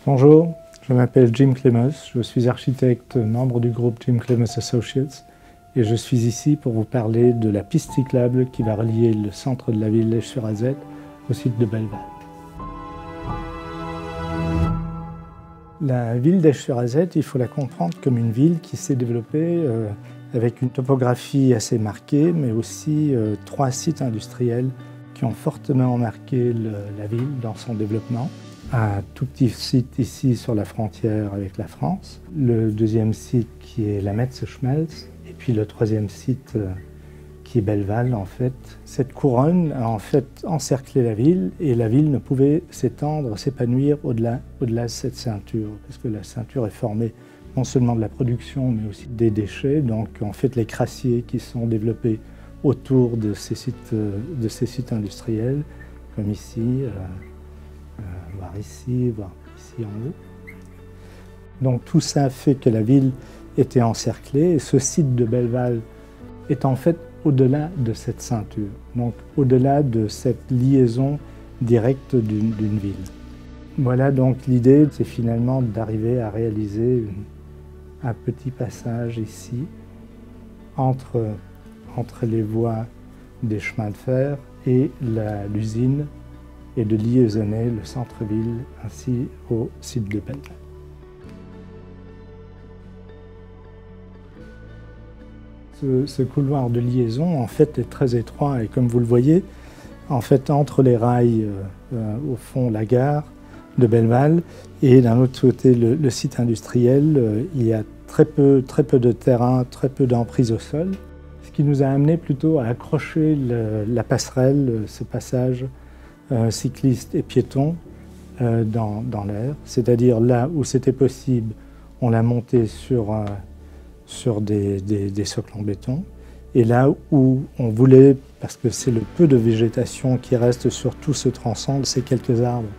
Bonjour, je m'appelle Jim Clemens, je suis architecte, membre du groupe Jim Clemens Associates et je suis ici pour vous parler de la piste cyclable qui va relier le centre de la ville d'Esch-sur-Alzette au site de Belleval. La ville d'Esch-sur-Alzette, il faut la comprendre comme une ville qui s'est développée avec une topographie assez marquée, mais aussi 3 sites industriels qui ont fortement marqué la ville dans son développement. Un tout petit site ici sur la frontière avec la France, le deuxième site qui est la Metze-Schmelz, et puis le troisième site qui est Belleval en fait. Cette couronne a en fait encerclé la ville et la ville ne pouvait s'étendre, s'épanouir au-delà de cette ceinture, parce que la ceinture est formée non seulement de la production mais aussi des déchets, donc en fait les crassiers qui sont développés autour de ces sites industriels, comme ici. Voire ici en haut. Donc tout ça fait que la ville était encerclée et ce site de Belleval est en fait au-delà de cette ceinture, donc au-delà de cette liaison directe d'une ville. Voilà donc l'idée, c'est finalement d'arriver à réaliser un petit passage ici entre les voies des chemins de fer et l'usine, et de liaisonner le centre-ville ainsi au site de Belleval. Ce couloir de liaison en fait est très étroit et comme vous le voyez, en fait entre les rails, au fond la gare de Belleval et d'un autre côté le site industriel, il y a très peu de terrain, très peu d'emprise au sol, ce qui nous a amené plutôt à accrocher la passerelle, ce passage cyclistes et piétons dans l'air, c'est-à-dire là où c'était possible, on l'a monté sur des socles en béton, et là où on voulait, parce que c'est le peu de végétation qui reste sur tout ce tronçon, ces quelques arbres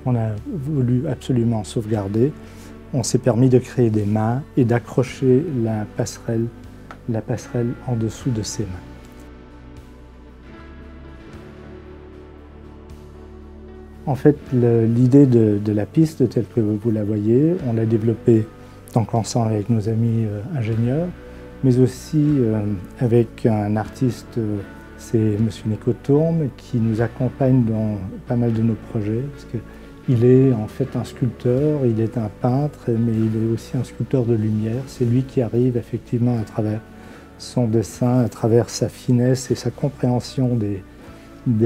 qu'on a voulu absolument sauvegarder, on s'est permis de créer des mâts et d'accrocher la passerelle en dessous de ces mâts. En fait, l'idée de la piste, telle que vous la voyez, on l'a développée donc ensemble avec nos amis ingénieurs, mais aussi avec un artiste, c'est M. Nico Tourme, qui nous accompagne dans pas mal de nos projets, parce qu'il est en fait un sculpteur, il est un peintre, mais il est aussi un sculpteur de lumière. C'est lui qui arrive effectivement à travers son dessin, à travers sa finesse et sa compréhension des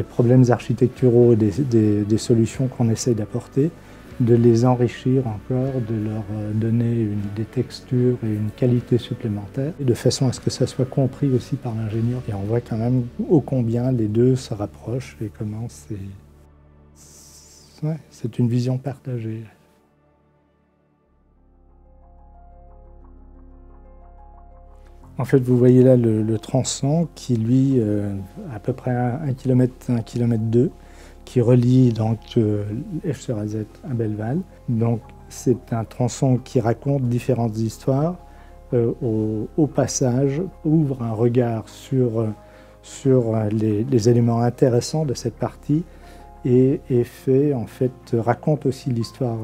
problèmes architecturaux, des solutions qu'on essaie d'apporter, de les enrichir encore, de leur donner des textures et une qualité supplémentaire, de façon à ce que ça soit compris aussi par l'ingénieur. Et on voit quand même ô combien les deux se rapprochent et comment c'est une vision partagée. En fait, vous voyez là le tronçon qui, lui, à peu près 1 km, 1,2 km, qui relie donc Esch-sur-Alzette à Belleval. Donc, c'est un tronçon qui raconte différentes histoires. Au passage, ouvre un regard sur les éléments intéressants de cette partie et raconte aussi l'histoire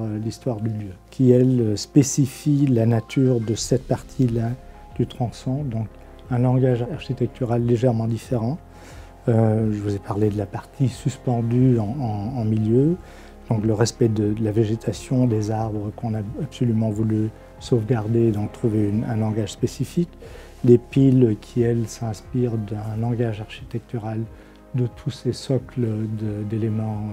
du lieu, qui, elle, spécifie la nature de cette partie-là du tronçon, donc un langage architectural légèrement différent. Je vous ai parlé de la partie suspendue en milieu, donc le respect de la végétation, des arbres qu'on a absolument voulu sauvegarder, donc trouver un langage spécifique. Les piles qui, elles, s'inspirent d'un langage architectural de tous ces socles d'éléments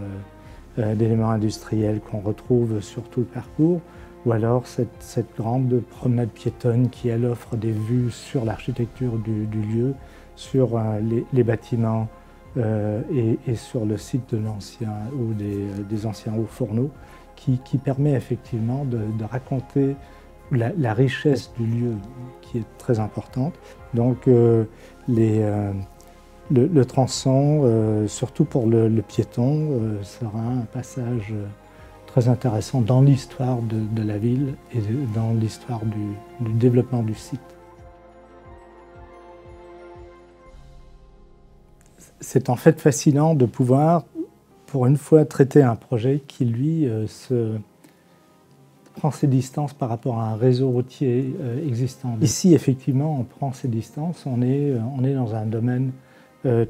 industriels qu'on retrouve sur tout le parcours. Ou alors cette grande promenade piétonne qui, elle, offre des vues sur l'architecture du lieu, sur les bâtiments et sur le site de l'ancien ou des anciens hauts fourneaux, qui permet effectivement de raconter la richesse du lieu, qui est très importante. Donc le tronçon, surtout pour le piéton, sera un passage très intéressant dans l'histoire de la ville et dans l'histoire du développement du site. C'est en fait fascinant de pouvoir, pour une fois, traiter un projet qui, lui, prend ses distances par rapport à un réseau routier existant. Ici, effectivement, on prend ses distances, on est dans un domaine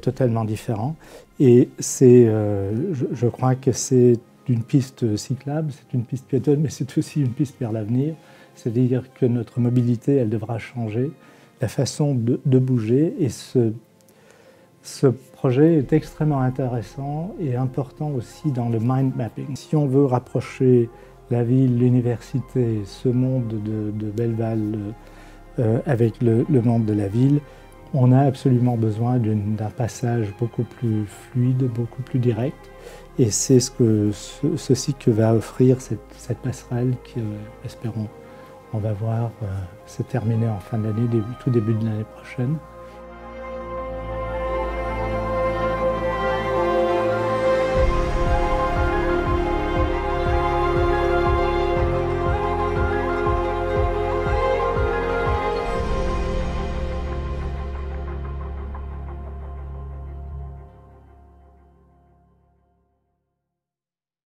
totalement différent. Et je crois que c'est une piste cyclable, c'est une piste piétonne, mais c'est aussi une piste vers l'avenir. C'est-à-dire que notre mobilité, elle devra changer, la façon de bouger. Et ce projet est extrêmement intéressant et important aussi dans le mind mapping. Si on veut rapprocher la ville, l'université, ce monde de Belleval avec le monde de la ville, on a absolument besoin d'un passage beaucoup plus fluide, beaucoup plus direct. Et c'est ceci que va offrir cette passerelle qui, espérons, on va voir se terminer en fin d'année, tout début de l'année prochaine.